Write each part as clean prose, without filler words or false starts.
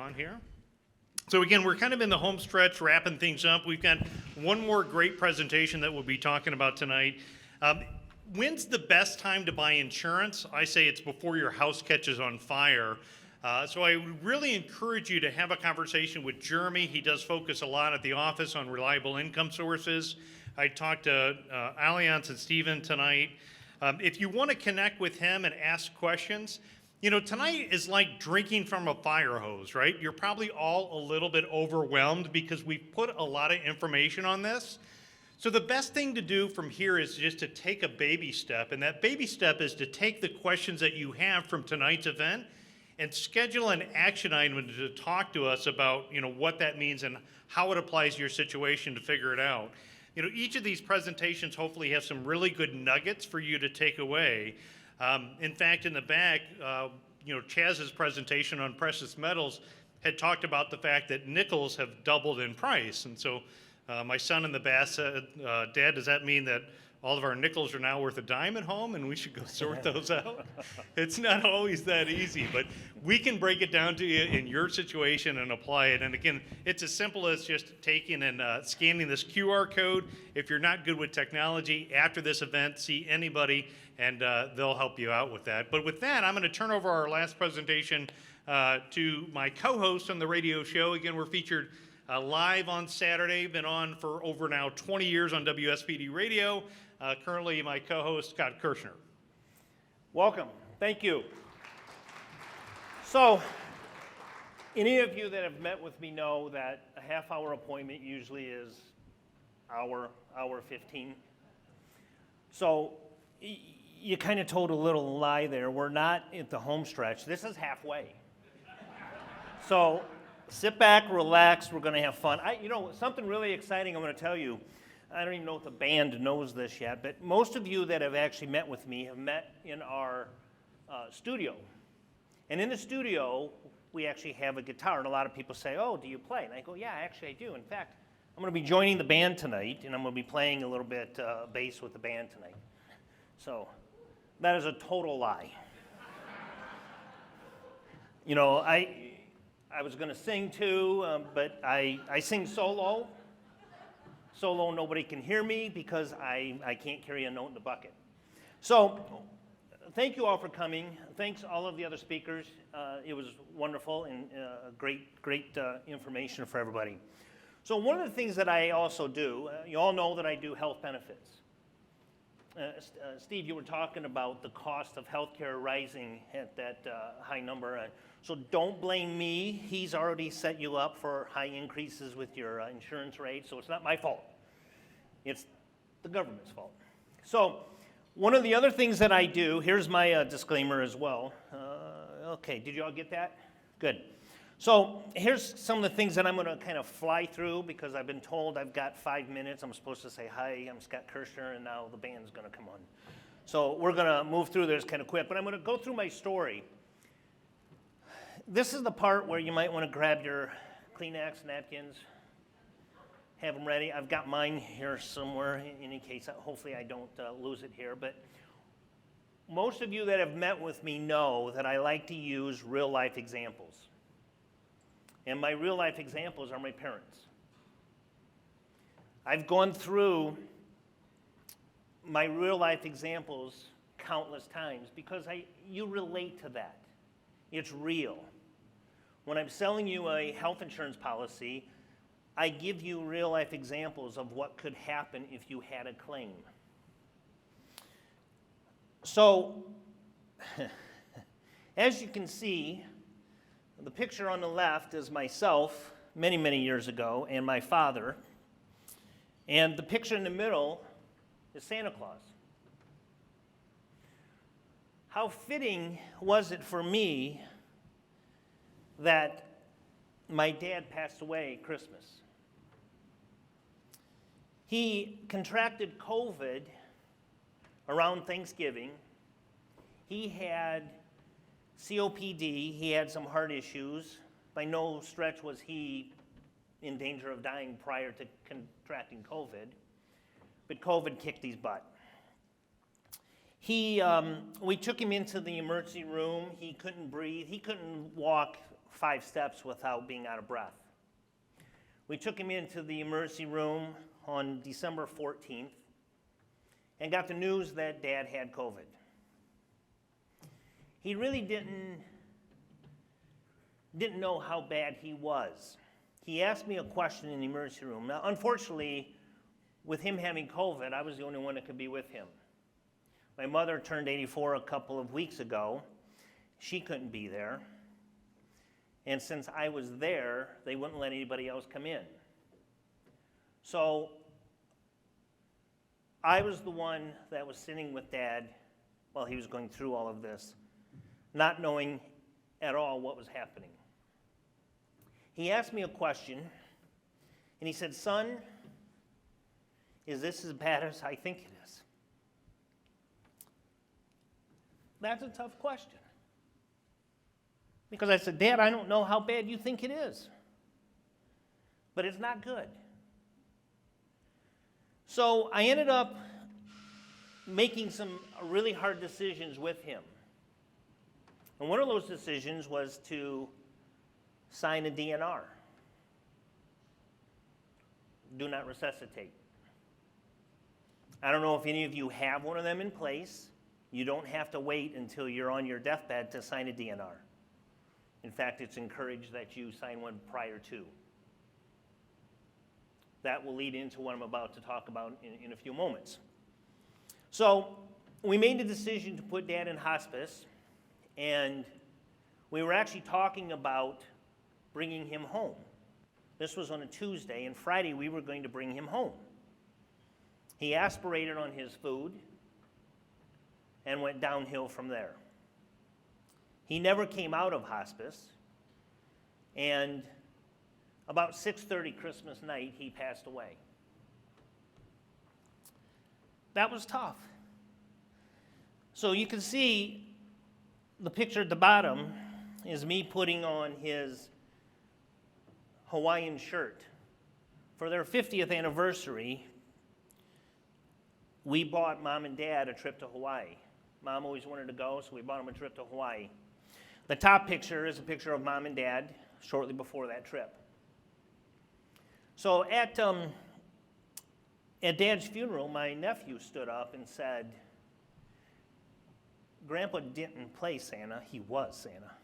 on here. So again, we're kind of in the home stretch, wrapping things up. We've got one more great presentation that we'll be talking about tonight. When's the best time to buy insurance? I say it's before your house catches on fire. So I would really encourage you to have a conversation with Jeremy. He does focus a lot at the office on reliable income sources. I talked to Allianz and Steven tonight. If you want to connect with him and ask questions, you know, tonight is like drinking from a fire hose, right? You're probably all a little bit overwhelmed because we've put a lot of information on this. So the best thing to do from here is just to take a baby step, and that baby step is to take the questions that you have from tonight's event and schedule an action item to talk to us about, you know, what that means and how it applies to your situation to figure it out. You know, each of these presentations hopefully have some really good nuggets for you to take away. In fact, in the back, you know, Chaz's presentation on precious metals had talked about the fact that nickels have doubled in price. And so my son in the back said, Dad, does that mean that all of our nickels are now worth a dime at home and we should go sort those out? It's not always that easy, but we can break it down to you in your situation and apply it. And again, it's as simple as just taking and scanning this QR code. If you're not good with technology, after this event, see anybody and they'll help you out with that. But with that, I'm going to turn over our last presentation to my co-host on the radio show. Again, we're featured live on Saturday, been on for over now 20 years on WSPD Radio. Currently my co-host, Scott Kirshner. Welcome. Thank you. So, any of you that have met with me know that a half-hour appointment usually is hour 15. So, you kind of told a little lie there. We're not at the home stretch. This is halfway. So, sit back, relax. We're going to have fun. You know, something really exciting I'm going to tell you. I don't even know if the band knows this yet, but most of you that have actually met with me have met in our studio. And in the studio, we actually have a guitar. And a lot of people say, oh, do you play? And I go, yeah, actually I do. In fact, I'm going to be joining the band tonight, and I'm going to be playing a little bit bass with the band tonight. So that is a total lie. You know, I was going to sing too, but I sing solo. Solo, nobody can hear me because I can't carry a note in the bucket. So, thank you all for coming. Thanks all of the other speakers. It was wonderful and great information for everybody. So one of the things that I also do, you all know that I do health benefits. Steve, you were talking about the cost of healthcare rising at that high number. So don't blame me. He's already set you up for high increases with your insurance rates, so it's not my fault. It's the government's fault. So one of the other things that I do, here's my disclaimer as well. Okay, did you all get that? Good. So here's some of the things that I'm going to kind of fly through because I've been told I've got 5 minutes. I'm supposed to say, hi, I'm Scott Kirshner, and now the band's going to come on. So we're going to move through this kind of quick, but I'm going to go through my story. This is the part where you might want to grab your Kleenex napkins, have them ready. I've got mine here somewhere in any case. Hopefully I don't lose it here. But most of you that have met with me know that I like to use real-life examples. And my real-life examples are my parents. I've gone through my real-life examples countless times because you relate to that. It's real. When I'm selling you a health insurance policy, I give you real-life examples of what could happen if you had a claim. So, as you can see, the picture on the left is myself many, many years ago and my father. And the picture in the middle is Santa Claus. How fitting was it for me that my dad passed away Christmas? He contracted COVID around Thanksgiving. He had COPD, he had some heart issues. By no stretch was he in danger of dying prior to contracting COVID, but COVID kicked his butt. We took him into the emergency room. He couldn't breathe. He couldn't walk 5 steps without being out of breath. We took him into the emergency room on December 14th and got the news that Dad had COVID. He really didn't know how bad he was. He asked me a question in the emergency room. Now, unfortunately, with him having COVID, I was the only one that could be with him. My mother turned 84 a couple of weeks ago. She couldn't be there. And since I was there, they wouldn't let anybody else come in. So I was the one that was sitting with Dad while he was going through all of this, not knowing at all what was happening. He asked me a question, and he said, "Son, is this as bad as I think it is?" That's a tough question. Because I said, "Dad, I don't know how bad you think it is, but it's not good." So I ended up making some really hard decisions with him. And one of those decisions was to sign a DNR. Do not resuscitate. I don't know if any of you have one of them in place. You don't have to wait until you're on your deathbed to sign a DNR. In fact, it's encouraged that you sign one prior to. That will lead into what I'm about to talk about in a few moments. So we made the decision to put Dad in hospice, and we were actually talking about bringing him home. This was on a Tuesday, and Friday we were going to bring him home. He aspirated on his food and went downhill from there. He never came out of hospice, and about 6:30 Christmas night, he passed away. That was tough. So you can see the picture at the bottom is me putting on his Hawaiian shirt. For their 50th anniversary, we bought Mom and Dad a trip to Hawaii. Mom always wanted to go, so we bought them a trip to Hawaii. The top picture is a picture of Mom and Dad shortly before that trip. So at Dad's funeral, my nephew stood up and said, "Grandpa didn't play Santa, he was Santa."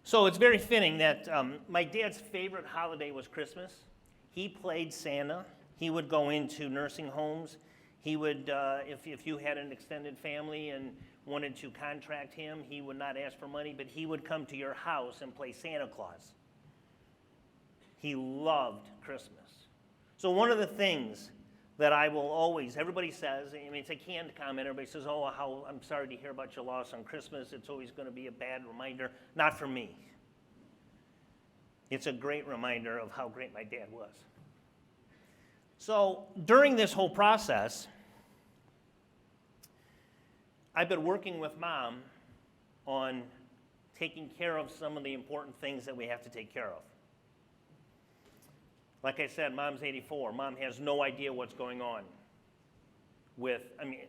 So it's very fitting that my dad's favorite holiday was Christmas. He played Santa. He would go into nursing homes. He would, if you had an extended family and wanted to contract him, he would not ask for money, but he would come to your house and play Santa Claus. He loved Christmas. So one of the things that I will always, everybody says, I mean, it's a canned comment, everybody says, "Oh, how I'm sorry to hear about your loss on Christmas. It's always going to be a bad reminder." Not for me. It's a great reminder of how great my dad was. So during this whole process, I've been working with Mom on taking care of some of the important things that we have to take care of. Like I said, Mom's 84. Mom has no idea what's going on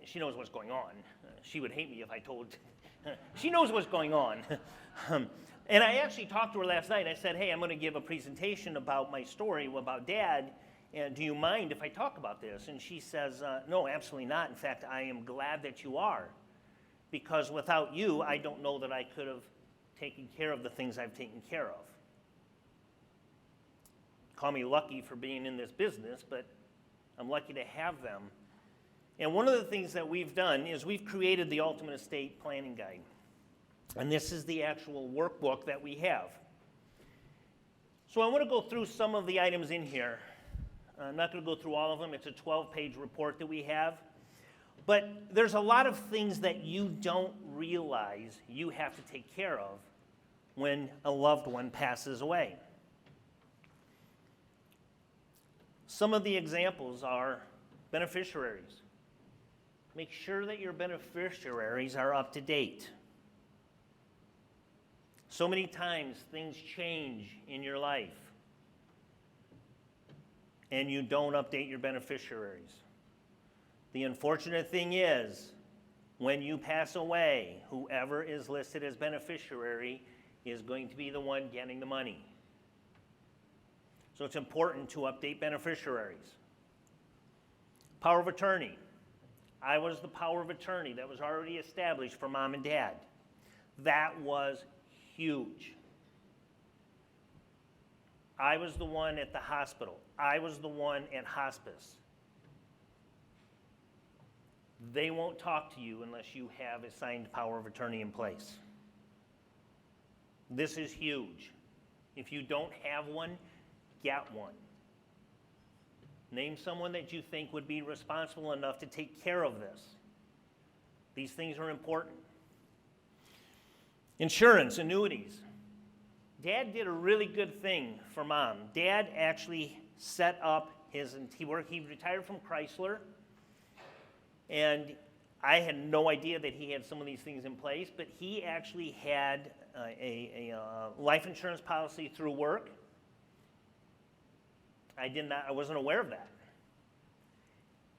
she knows what's going on. She would hate me if I told. She knows what's going on. And I actually talked to her last night. I said, "Hey, I'm going to give a presentation about my story about Dad, and do you mind if I talk about this?" And she says, "No, absolutely not. In fact, I am glad that you are, because without you, I don't know that I could have taken care of the things I've taken care of." Call me lucky for being in this business, but I'm lucky to have them. And one of the things that we've done is we've created the Ultimate Estate Planning Guide. And this is the actual workbook that we have. So I want to go through some of the items in here. I'm not going to go through all of them. It's a 12-page report that we have. But there's a lot of things that you don't realize you have to take care of when a loved one passes away. Some of the examples are beneficiaries. Make sure that your beneficiaries are up to date. So many times things change in your life and you don't update your beneficiaries. The unfortunate thing is, when you pass away, whoever is listed as beneficiary is going to be the one getting the money. So it's important to update beneficiaries. Power of attorney. I was the power of attorney that was already established for mom and dad. That was huge. I was the one at the hospital. I was the one at hospice. They won't talk to you unless you have a signed power of attorney in place. This is huge. If you don't have one, get one. Name someone that you think would be responsible enough to take care of this. These things are important. Insurance, annuities. Dad did a really good thing for mom. Dad actually set up he retired from Chrysler, and I had no idea that he had some of these things in place, but he actually had a life insurance policy through work. I wasn't aware of that.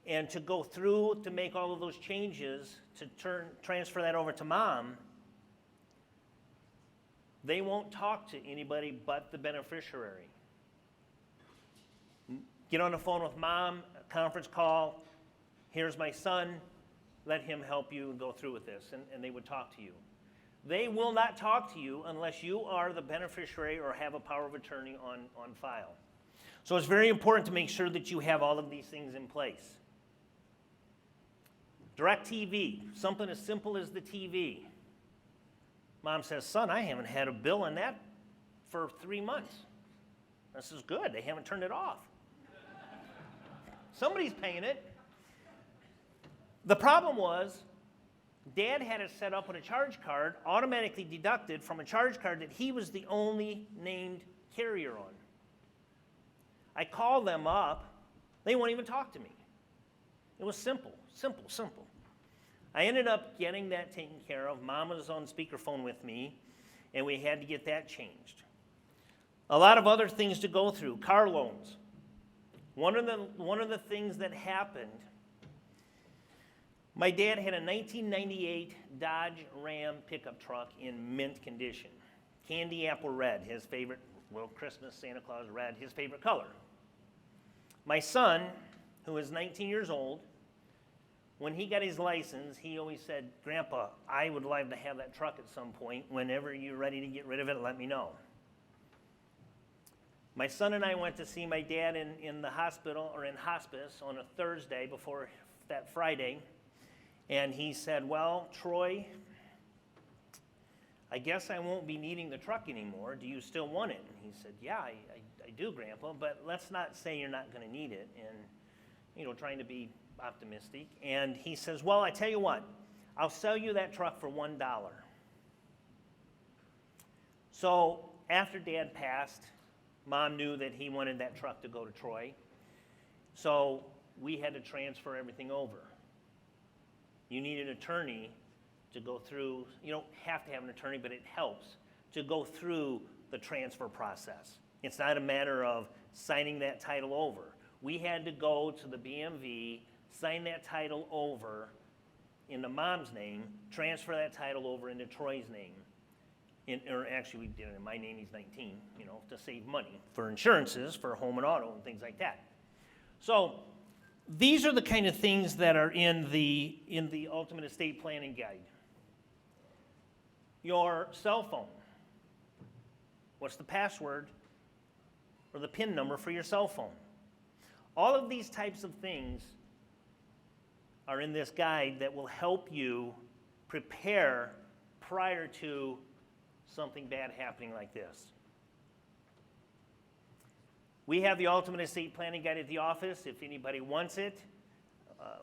And to go through to make all of those changes to transfer that over to mom, they won't talk to anybody but the beneficiary. Get on the phone with mom, a conference call, here's my son, let him help you go through with this, and they would talk to you. They will not talk to you unless you are the beneficiary or have a power of attorney on file. So it's very important to make sure that you have all of these things in place. DirecTV, something as simple as the TV. Mom says, son, I haven't had a bill on that for 3 months. This is good. They haven't turned it off. Somebody's paying it. The problem was, Dad had it set up with a charge card, automatically deducted from a charge card that he was the only named carrier on. I called them up. They won't even talk to me. It was simple. I ended up getting that taken care of. Mom was on speakerphone with me, and we had to get that changed. A lot of other things to go through. Car loans. One of the things that happened, my dad had a 1998 Dodge Ram pickup truck in mint condition. Candy apple red, his favorite, Christmas, Santa Claus red, his favorite color. My son, who is 19 years old, when he got his license, he always said, Grandpa, I would like to have that truck at some point. Whenever you're ready to get rid of it, let me know. My son and I went to see my dad in the hospital, or in hospice, on a Thursday before that Friday. And he said, well, Troy, I guess I won't be needing the truck anymore. Do you still want it? And he said, yeah, I do, Grandpa, but let's not say you're not going to need it. And, trying to be optimistic. And he says, well, I tell you what, I'll sell you that truck for $1. So after Dad passed, Mom knew that he wanted that truck to go to Troy. So we had to transfer everything over. You need an attorney to go through. You don't have to have an attorney, but it helps to go through the transfer process. It's not a matter of signing that title over. We had to go to the BMV, sign that title over into Mom's name, transfer that title over into Troy's name. Or actually, we did it in my name, he's 19, to save money for insurances, for home and auto and things like that. So these are the kind of things that are in the Ultimate Estate Planning Guide. Your cell phone. What's the password or the PIN number for your cell phone? All of these types of things are in this guide that will help you prepare prior to something bad happening like this. We have the Ultimate Estate Planning Guide at the office if anybody wants it.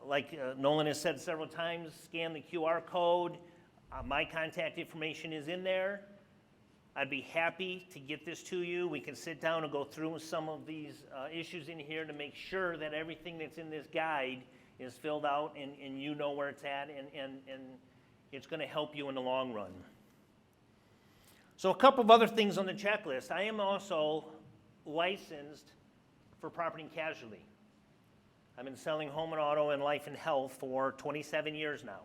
Like Nolan has said several times, scan the QR code. My contact information is in there. I'd be happy to get this to you. We can sit down and go through some of these issues in here to make sure that everything that's in this guide is filled out and you know where it's at, and it's going to help you in the long run. So a couple of other things on the checklist. I am also licensed for property and casualty. I've been selling home and auto and life and health for 27 years now.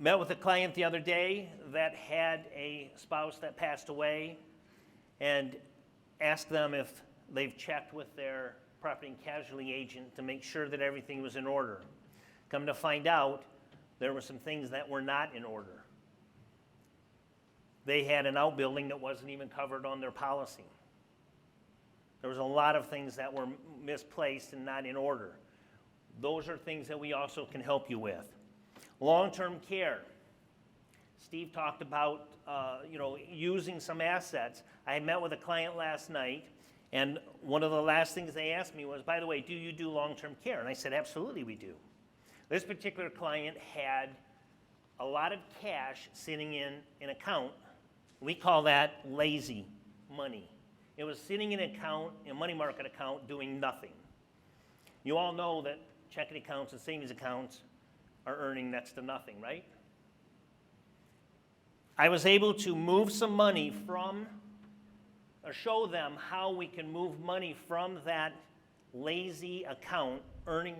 Met with a client the other day that had a spouse that passed away, and asked them if they've checked with their property and casualty agent to make sure that everything was in order. Come to find out, there were some things that were not in order. They had an outbuilding that wasn't even covered on their policy. There was a lot of things that were misplaced and not in order. Those are things that we also can help you with. Long-term care. Steve talked about using some assets. I met with a client last night, and one of the last things they asked me was, by the way, do you do long-term care? And I said, absolutely we do. This particular client had a lot of cash sitting in an account. We call that lazy money. It was sitting in an account, a money market account, doing nothing. You all know that checking accounts and savings accounts are earning next to nothing, right? I was able to move some money or show them how we can move money from that lazy account, earning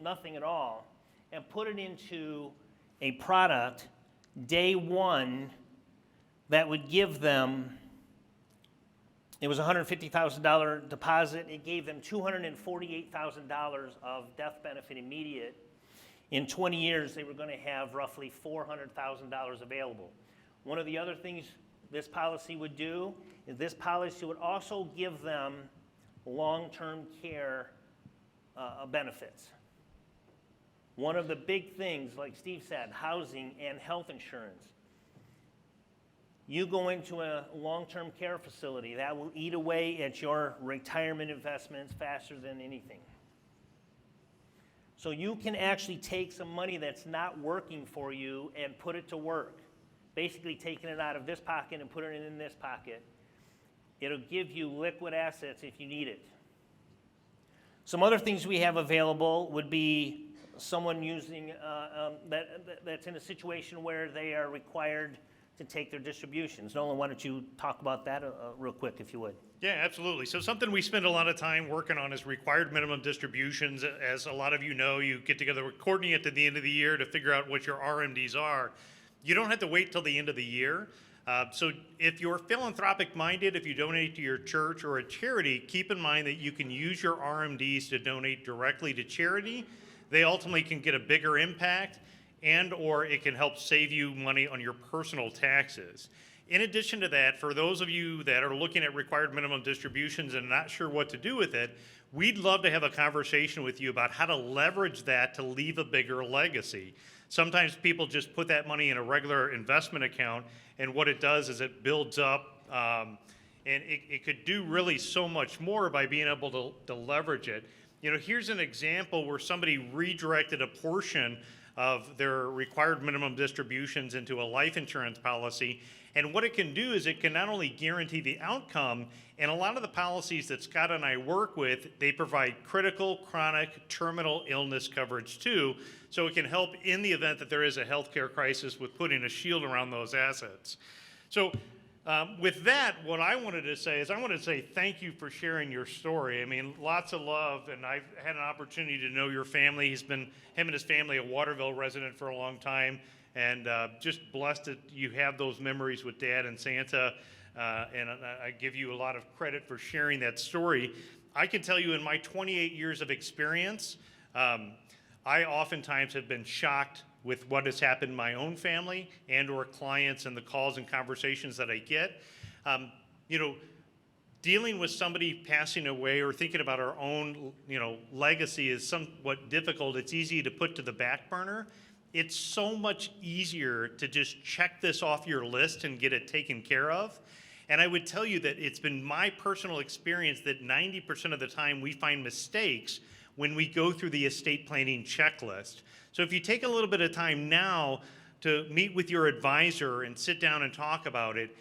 nothing at all, and put it into a product day one that would give them, it was a $150,000 deposit. It gave them $248,000 of death benefit immediate. In 20 years, they were going to have roughly $400,000 available. One of the other things this policy would do is this policy would also give them long-term care benefits. One of the big things, like Steve said, housing and health insurance. You go into a long-term care facility, that will eat away at your retirement investments faster than anything. So you can actually take some money that's not working for you and put it to work. Basically taking it out of this pocket and putting it in this pocket. It'll give you liquid assets if you need it. Some other things we have available would be someone using that's in a situation where they are required to take their distributions. Nolan, why don't you talk about that real quick, if you would? Yeah, absolutely. So something we spend a lot of time working on is required minimum distributions. As a lot of you know, you get together with Courtney at the end of the year to figure out what your RMDs are. You don't have to wait till the end of the year. So if you're philanthropic minded, if you donate to your church or a charity, keep in mind that you can use your RMDs to donate directly to charity. They ultimately can get a bigger impact, and or it can help save you money on your personal taxes. In addition to that, for those of you that are looking at required minimum distributions and not sure what to do with it, we'd love to have a conversation with you about how to leverage that to leave a bigger legacy. Sometimes people just put that money in a regular investment account, and what it does is it builds up, and it could do really so much more by being able to leverage it. You know, here's an example where somebody redirected a portion of their required minimum distributions into a life insurance policy. And what it can do is it can not only guarantee the outcome, and a lot of the policies that Scott and I work with, they provide critical, chronic, terminal illness coverage too, so it can help in the event that there is a healthcare crisis with putting a shield around those assets. So with that, what I wanted to say is I wanted to say thank you for sharing your story. I mean, lots of love, and I've had an opportunity to know your family. Him and his family, a Waterville resident for a long time, and just blessed that you have those memories with Dad and Santa, and I give you a lot of credit for sharing that story. I can tell you in my 28 years of experience, I oftentimes have been shocked with what has happened in my own family and or clients and the calls and conversations that I get. Dealing with somebody passing away or thinking about our own, legacy is somewhat difficult. It's easy to put to the back burner. It's so much easier to just check this off your list and get it taken care of. And I would tell you that it's been my personal experience that 90% of the time we find mistakes when we go through the estate planning checklist. So if you take a little bit of time now to meet with your advisor and sit down and talk about it,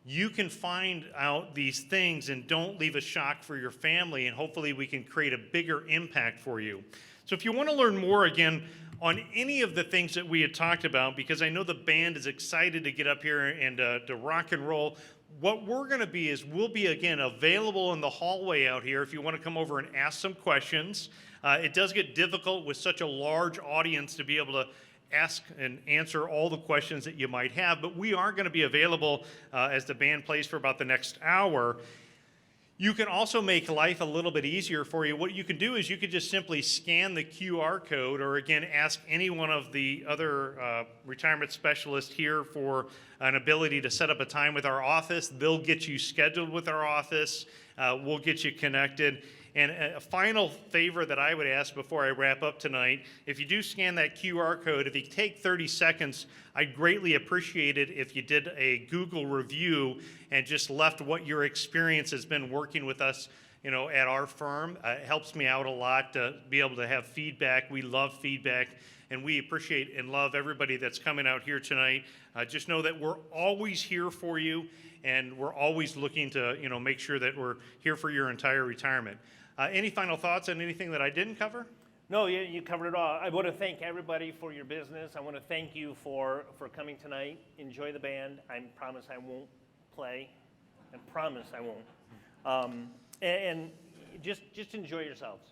you can find out these things and don't leave a shock for your family, and hopefully we can create a bigger impact for you. So if you want to learn more, again, on any of the things that we had talked about, because I know the band is excited to get up here and to rock and roll, what we're going to be is we'll be, again, available in the hallway out here if you want to come over and ask some questions. It does get difficult with such a large audience to be able to ask and answer all the questions that you might have, but we are going to be available as the band plays for about the next hour. You can also make life a little bit easier for you. What you can do is you could just simply scan the QR code, or again, ask any one of the other retirement specialists here for an ability to set up a time with our office. They'll get you scheduled with our office. We'll get you connected. And a final favor that I would ask before I wrap up tonight, if you do scan that QR code, if you take 30 seconds, I'd greatly appreciate it if you did a Google review and just left what your experience has been working with us, at our firm. It helps me out a lot to be able to have feedback. We love feedback, and we appreciate and love everybody that's coming out here tonight. Just know that we're always here for you, and we're always looking to, make sure that we're here for your entire retirement. Any final thoughts on anything that I didn't cover? No, you covered it all. I want to thank everybody for your business. I want to thank you for coming tonight. Enjoy the band. I promise I won't play. I promise I won't. And just enjoy yourselves.